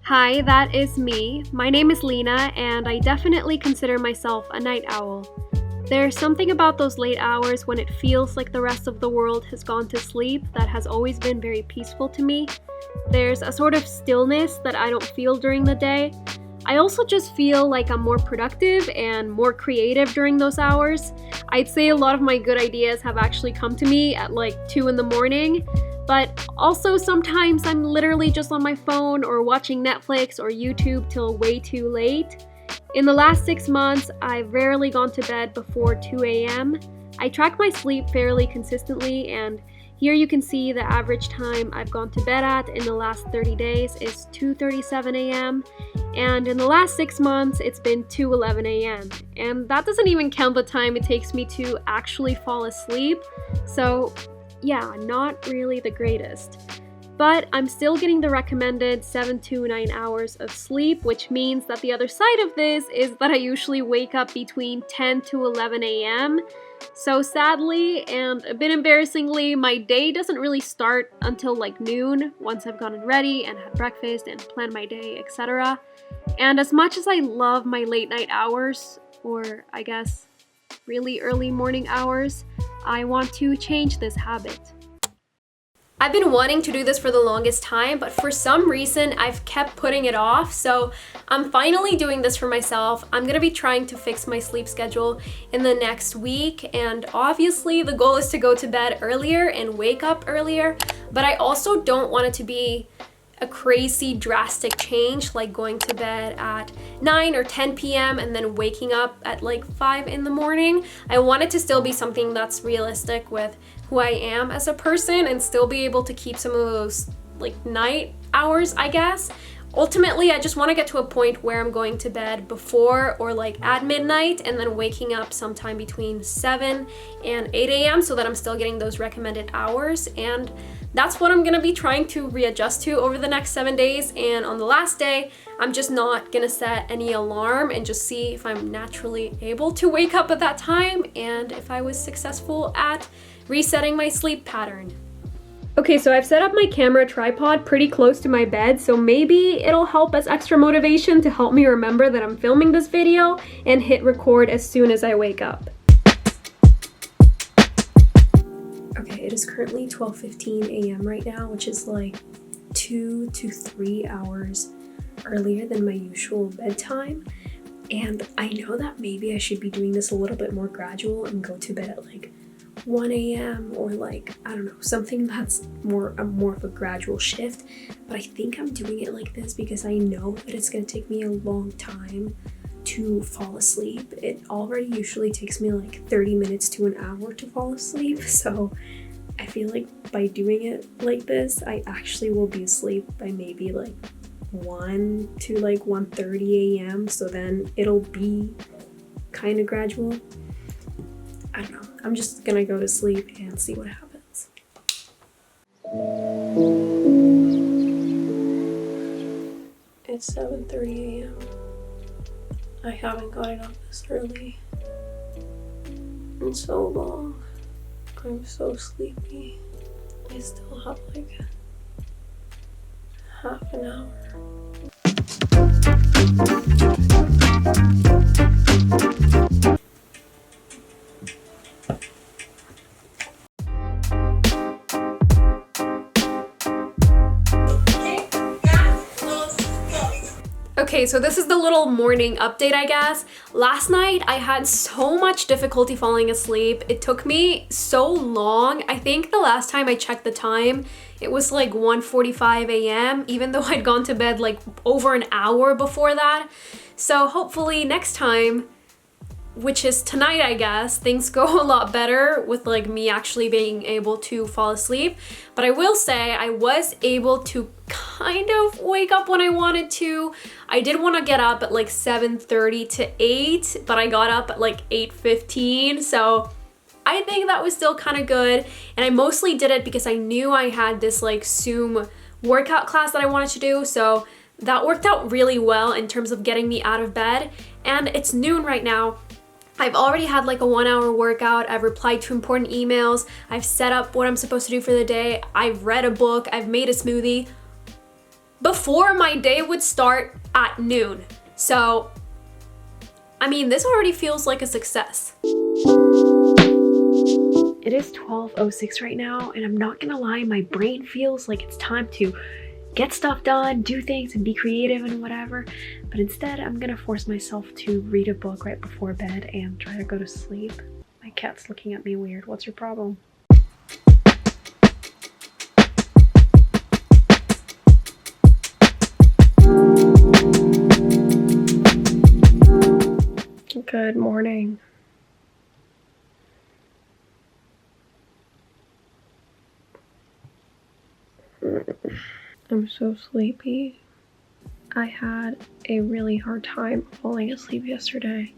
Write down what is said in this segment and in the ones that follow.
Hi, that is me. My name is Lena, and I definitely consider myself a night owl. There's something about those late hours when it feels like the rest of the world has gone to sleep that has always been very peaceful to me. There's a sort of stillness that I don't feel during the day. I also just feel like I'm more productive and more creative during those hours. I'd say a lot of my good ideas have actually come to me at like 2 in the morning. But also sometimes I'm literally just on my phone or watching Netflix or YouTube till way too late. In the last 6 months, I've rarely gone to bed before 2 a.m. I track my sleep fairly consistently, and here you can see the average time I've gone to bed at in the last 30 days is 2:37 a.m. and in the last 6 months it's been 2:11 a.m. and that doesn't even count the time it takes me to actually fall asleep. So yeah, not really the greatest. But I'm still getting the recommended 7 to 9 hours of sleep, which means that the other side of this is that I usually wake up between 10 to 11 a.m. So sadly, and a bit embarrassingly, my day doesn't really start until like noon, once I've gotten ready and had breakfast and planned my day, etc. And as much as I love my late night hours, or I guess really early morning hours, I want to change this habit. I've been wanting to do this for the longest time, but for some reason I've kept putting it off, so I'm finally doing this for myself. I'm gonna be trying to fix my sleep schedule in the next week, and obviously the goal is to go to bed earlier and wake up earlier, but I also don't want it to be a crazy drastic change like going to bed at 9 or 10 p.m. and then waking up at like 5 in the morning. I want it to still be something that's realistic with who I am as a person and still be able to keep some of those like night hours, I guess. Ultimately, I just want to get to a point where I'm going to bed before or like at midnight and then waking up sometime between 7 and 8 a.m. so that I'm still getting those recommended hours, and that's what I'm gonna be trying to readjust to over the next 7 days. And on the last day, I'm just not gonna set any alarm and just see if I'm naturally able to wake up at that time and if I was successful at resetting my sleep pattern. Okay, so I've set up my camera tripod pretty close to my bed, so maybe it'll help as extra motivation to help me remember that I'm filming this video and hit record as soon as I wake up. Okay, it is currently 12:15 a.m. right now, which is like 2 to 3 hours earlier than my usual bedtime. And I know that maybe I should be doing this a little bit more gradual and go to bed at like 1 a.m. or like, I don't know, something that's more of a gradual shift. But I think I'm doing it like this because I know that it's gonna take me a long time to fall asleep. It already usually takes me like 30 minutes to an hour to fall asleep, so I feel like by doing it like this, I actually will be asleep by maybe like 1 to like 1:30 a.m. so then it'll be kind of gradual. I don't know. I'm just gonna go to sleep and see what happens. It's 7:30 a.m. I haven't gotten up this early in so long. I'm so sleepy. I still have like half an hour. Okay, so this is the little morning update, I guess. Last night, I had so much difficulty falling asleep. It took me so long. I think the last time I checked the time, it was like 1:45 a.m., even though I'd gone to bed like over an hour before that. So hopefully next time, which is tonight, I guess, things go a lot better with like me actually being able to fall asleep. But I will say I was able to kind of wake up when I wanted to. I did want to get up at like 7:30 to 8, but I got up at like 8:15, so I think that was still kind of good. And I mostly did it because I knew I had this like Zoom workout class that I wanted to do, so that worked out really well in terms of getting me out of bed. And it's noon right now. I've already had like a 1-hour workout. I've replied to important emails. I've set up what I'm supposed to do for the day. I've read a book. I've made a smoothie. before my day would start at noon. So, I mean, this already feels like a success. It is 12:06 right now, and I'm not gonna lie, my brain feels like it's time to get stuff done, do things, and be creative and whatever. But instead, I'm gonna force myself to read a book right before bed and try to go to sleep. My cat's looking at me weird. What's your problem? Good morning. I'm so sleepy. I had a really hard time falling asleep yesterday.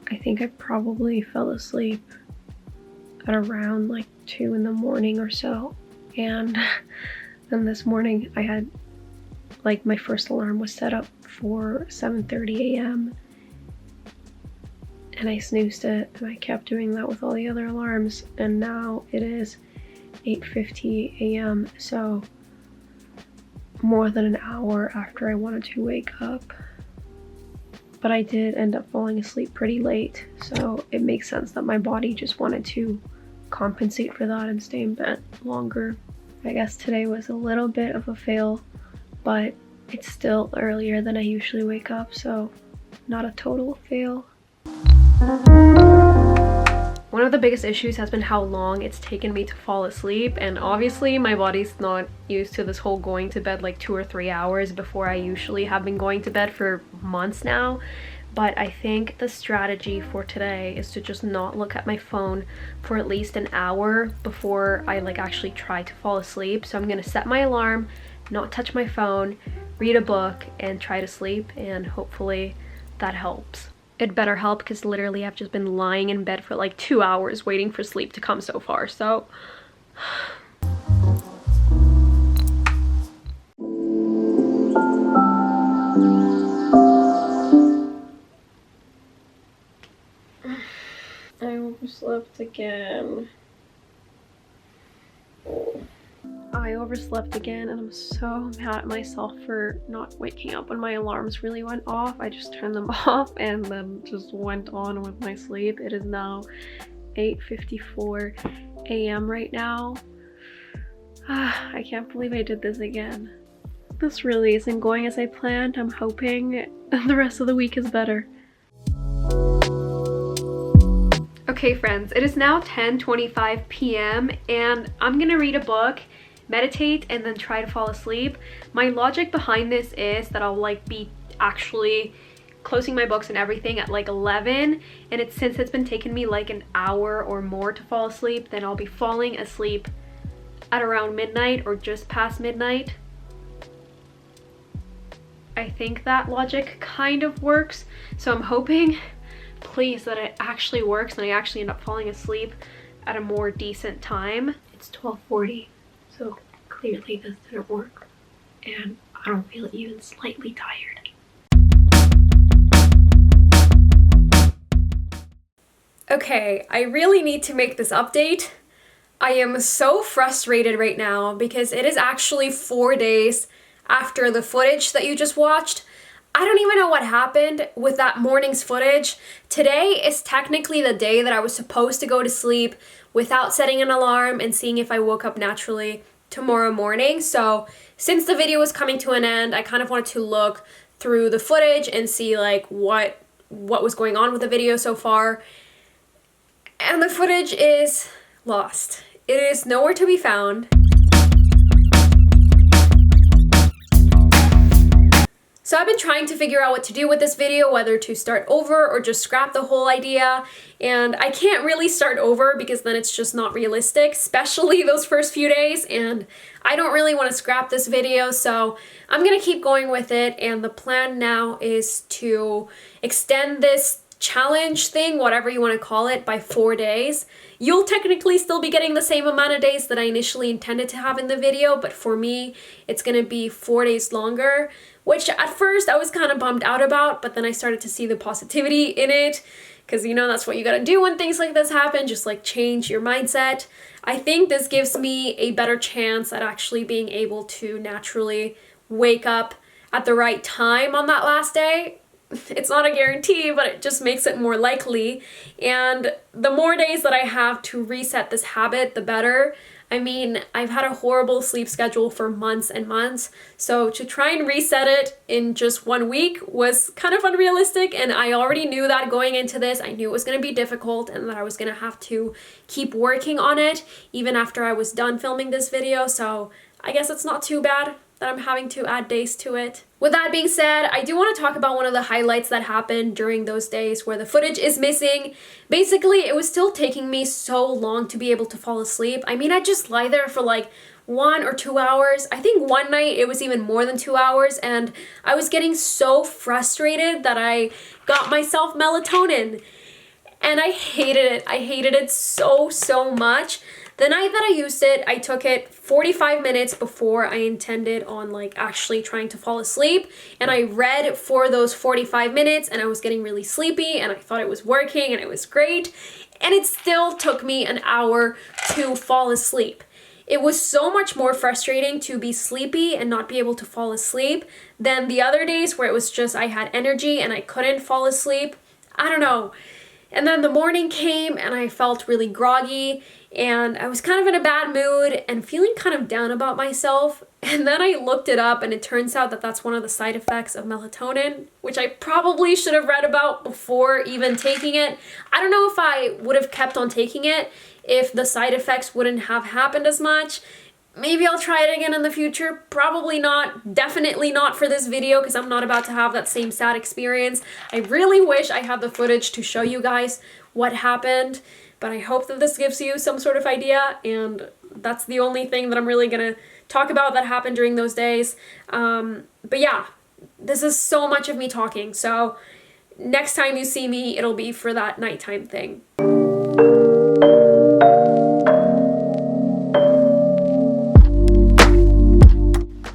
I think I probably fell asleep at around like 2 in the morning or so. And then this morning I had, like, my first alarm was set up for 7:30 a.m. and I snoozed it, and I kept doing that with all the other alarms, and now it is 8:50 a.m. so more than an hour after I wanted to wake up. But I did end up falling asleep pretty late, so it makes sense that my body just wanted to compensate for that and stay in bed longer. I guess today was a little bit of a fail, but it's still earlier than I usually wake up, so not a total fail. One of the biggest issues has been how long it's taken me to fall asleep, and obviously my body's not used to this whole going to bed like 2 or 3 hours before I usually have been going to bed for months now. But I think the strategy for today is to just not look at my phone for at least an hour before I actually try to fall asleep. So I'm gonna set my alarm, not touch my phone, read a book, and try to sleep, and hopefully that helps. It better help, because literally I've just been lying in bed for like 2 hours waiting for sleep to come so far, so. I overslept again. I overslept again, and I'm so mad at myself for not waking up when my alarms really went off. I just turned them off and then just went on with my sleep. It is now 8:54 a.m. right now. I can't believe I did this again. This really isn't going as I planned. I'm hoping the rest of the week is better. Okay friends, it is now 10:25 p.m. and I'm gonna read a book, meditate, and then try to fall asleep. My logic behind this is that I'll be actually closing my books and everything at 11, and since it's been taking me an hour or more to fall asleep, then I'll be falling asleep at around midnight or just past midnight. I think that logic kind of works, so I'm hoping, please, that it actually works and I actually end up falling asleep at a more decent time. It's 12:40, so clearly this didn't work, and I don't feel even slightly tired. Okay, I really need to make this update. I am so frustrated right now because it is actually 4 days after the footage that you just watched. I don't even know what happened with that morning's footage. Today is technically the day that I was supposed to go to sleep without setting an alarm and seeing if I woke up naturally tomorrow morning. So since the video was coming to an end, I kind of wanted to look through the footage and see what was going on with the video so far. And the footage is lost. It is nowhere to be found. So I've been trying to figure out what to do with this video, whether to start over or just scrap the whole idea. And I can't really start over because then it's just not realistic, especially those first few days. And I don't really want to scrap this video, so I'm gonna keep going with it. And the plan now is to extend this challenge thing, whatever you want to call it, by 4 days. You'll technically still be getting the same amount of days that I initially intended to have in the video, but for me, it's gonna be 4 days longer, which at first I was kind of bummed out about, but then I started to see the positivity in it, because that's what you gotta do when things like this happen, just change your mindset. I think this gives me a better chance at actually being able to naturally wake up at the right time on that last day. It's not a guarantee, but it just makes it more likely. And the more days that I have to reset this habit, the better. I mean, I've had a horrible sleep schedule for months and months, so to try and reset it in just 1 week was kind of unrealistic, and I already knew that going into this. I knew it was going to be difficult and that I was going to have to keep working on it even after I was done filming this video, so I guess it's not too bad that I'm having to add days to it. With that being said, I do want to talk about one of the highlights that happened during those days where the footage is missing. Basically, it was still taking me so long to be able to fall asleep. I mean, I just lie there for like 1 or 2 hours. I think one night it was even more than 2 hours, and I was getting so frustrated that I got myself melatonin. And I hated it. I hated it so much. The night that I used it, I took it 45 minutes before I intended on like actually trying to fall asleep, and I read for those 45 minutes and I was getting really sleepy and I thought it was working and it was great, and it still took me an hour to fall asleep. It was so much more frustrating to be sleepy and not be able to fall asleep than the other days where it was just I had energy and I couldn't fall asleep. I don't know. And then the morning came and I felt really groggy and I was kind of in a bad mood and feeling kind of down about myself. And then I looked it up and it turns out that that's one of the side effects of melatonin, which I probably should have read about before even taking it. I don't know if I would have kept on taking it if the side effects wouldn't have happened as much. Maybe I'll try it again in the future. Probably not. Definitely not for this video because I'm not about to have that same sad experience. I really wish I had the footage to show you guys what happened, but I hope that this gives you some sort of idea, and that's the only thing that I'm really gonna talk about that happened during those days. But yeah, this is so much of me talking, so next time you see me, it'll be for that nighttime thing.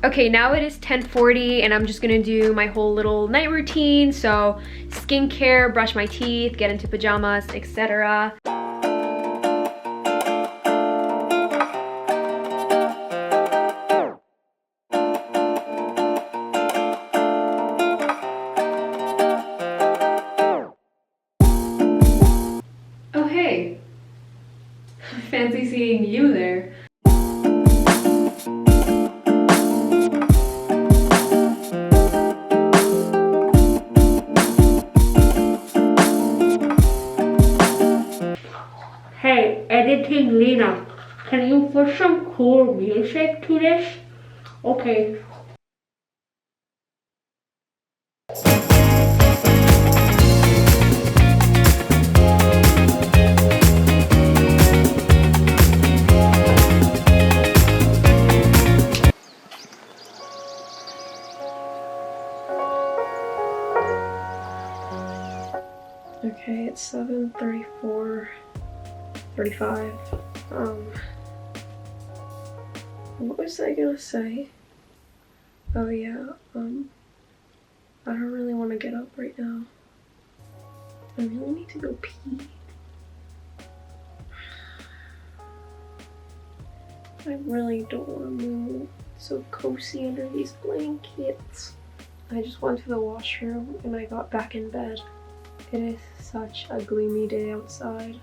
Okay, now it is 10:40 and I'm just gonna do my whole little night routine. So skincare, brush my teeth, get into pajamas, etc. Oh hey, fancy seeing you there. Hey, editing Lena, can you put some cool music to this? Okay. Okay, it's 7:34. 35. What was I gonna say? Oh yeah, I don't really want to get up right now. I really need to go pee. I really don't want to move. It's so cozy under these blankets. I just went to the washroom and I got back in bed. It is such a gloomy day outside.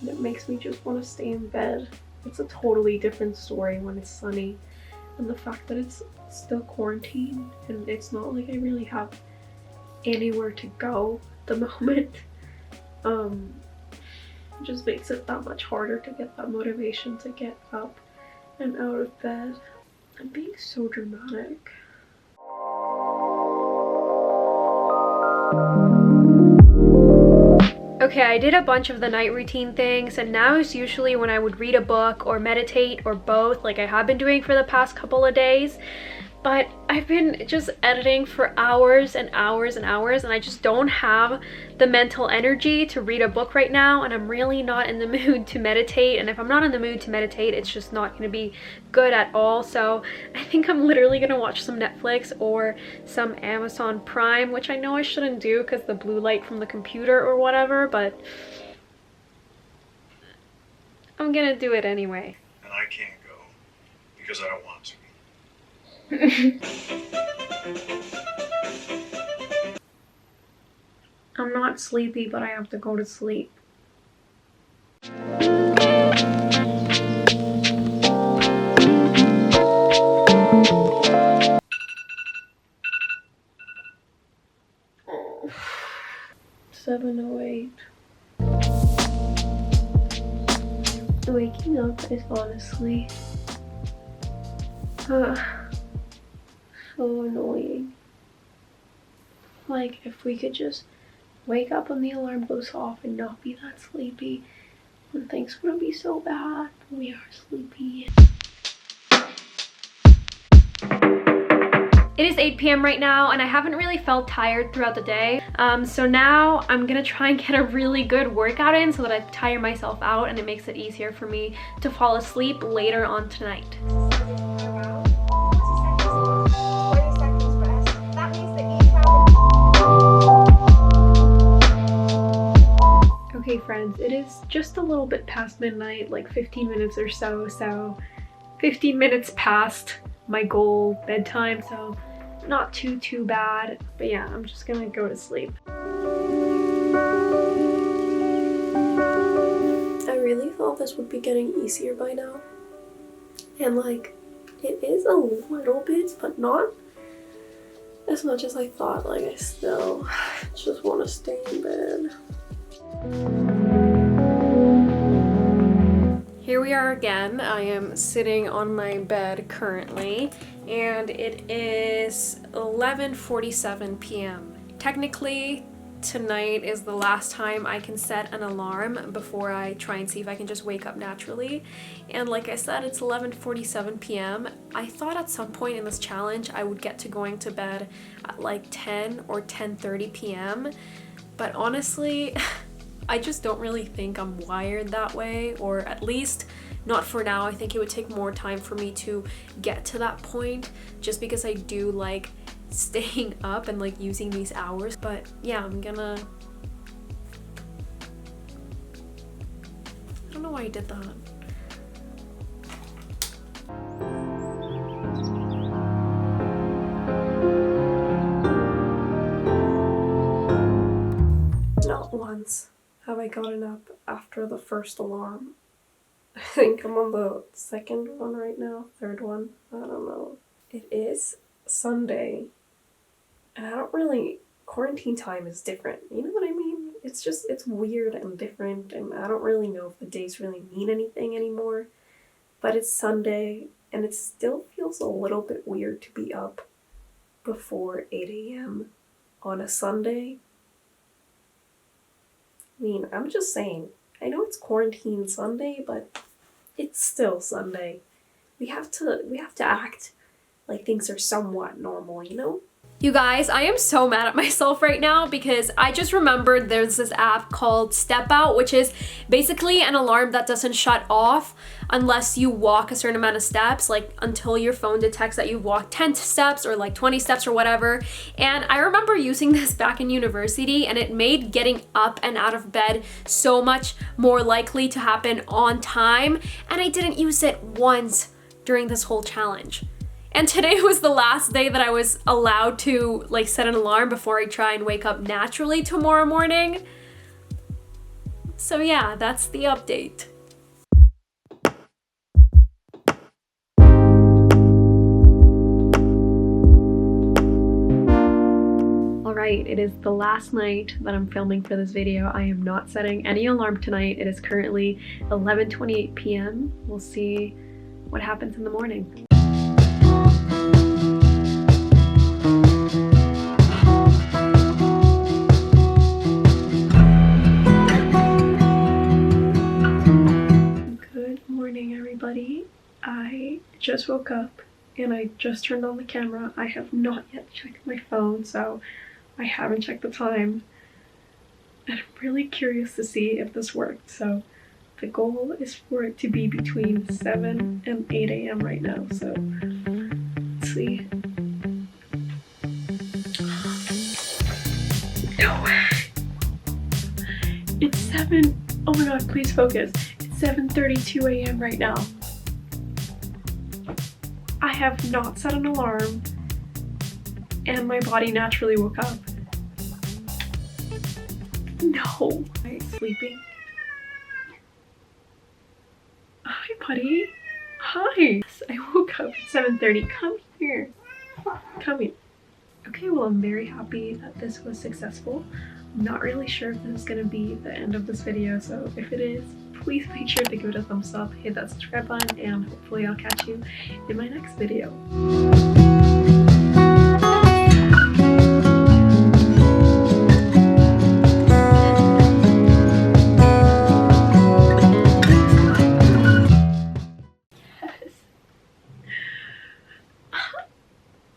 It makes me just want to stay in bed. It's a totally different story when it's sunny, and the fact that it's still quarantine and it's not like I really have anywhere to go at the moment just makes it that much harder to get that motivation to get up and out of bed. I'm being so dramatic. Okay, I did a bunch of the night routine things, and now is usually when I would read a book or meditate or both, like I have been doing for the past couple of days. But I've been just editing for hours and hours and hours, and I just don't have the mental energy to read a book right now, and I'm really not in the mood to meditate. And if I'm not in the mood to meditate, it's just not going to be good at all. So I think I'm literally going to watch some Netflix or some Amazon Prime, which I know I shouldn't do because the blue light from the computer or whatever, but I'm going to do it anyway. And I can't go because I don't want to. I'm not sleepy, but I have to go to sleep. Oh. 7:08. Waking up is honestly so annoying. Like, if we could just wake up when the alarm goes off and not be that sleepy, then things wouldn't be so bad. We are sleepy. It is 8 p.m. right now, and I haven't really felt tired throughout the day. So now I'm gonna try and get a really good workout in so that I tire myself out and it makes it easier for me to fall asleep later on tonight. Okay friends, it is just a little bit past midnight, like 15 minutes or so, 15 minutes past my goal bedtime, so not too bad. But yeah, I'm just gonna go to sleep. I really thought this would be getting easier by now, and like it is a little bit, but not as much as I thought. Like, I still just want to stay in bed. Here we are again. I am sitting on my bed currently, and it is 11:47 p.m. Technically, tonight is the last time I can set an alarm before I try and see if I can just wake up naturally. And like I said, it's 11:47 p.m. I thought at some point in this challenge I would get to going to bed at like 10 or 10:30 p.m. But honestly, I just don't really think I'm wired that way, or at least not for now. I think it would take more time for me to get to that point, just because I do like staying up and like using these hours. But yeah, I don't know why I did that. Not once have I gotten up after the first alarm. I think I'm on the second one right now, third one, I don't know. It is Sunday, and I don't really, quarantine time is different, you know what I mean? It's just, it's weird and different, and I don't really know if the days really mean anything anymore. But it's Sunday, and it still feels a little bit weird to be up before 8 a.m. on a Sunday. I mean, I'm just saying, I know it's quarantine Sunday, but it's still Sunday. We have to act like things are somewhat normal, you know? You guys, I am so mad at myself right now because I just remembered there's this app called Step Out, which is basically an alarm that doesn't shut off unless you walk a certain amount of steps, like until your phone detects that you've walked 10 steps or like 20 steps or whatever. And I remember using this back in university, and it made getting up and out of bed so much more likely to happen on time. And I didn't use it once during this whole challenge. And today was the last day that I was allowed to like set an alarm before I try and wake up naturally tomorrow morning. So yeah, that's the update. Alright, it is the last night that I'm filming for this video. I am not setting any alarm tonight. It is currently 11:28 p.m. We'll see what happens in the morning. I just woke up and I just turned on the camera. I have not yet checked my phone, so I haven't checked the time. And I'm really curious to see if this worked. So the goal is for it to be between 7 and 8 a.m. right now. So let's see. No way. It's 7. Oh my god, please focus. It's 7:32 a.m. right now. I have not set an alarm and my body naturally woke up. No. I'm sleeping. Hi, buddy. Hi. I woke up at 7:30. Come here. Come here. Okay, well, I'm very happy that this was successful. I'm not really sure if this is going to be the end of this video, so if it is, please make sure to give it a thumbs up, hit that subscribe button, and hopefully I'll catch you in my next video.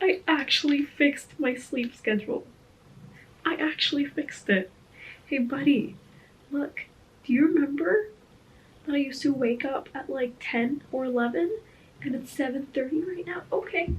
I actually fixed my sleep schedule. I actually fixed it. Hey buddy, look, do you remember that I used to wake up at like 10 or 11 and it's 7:30 right now? Okay.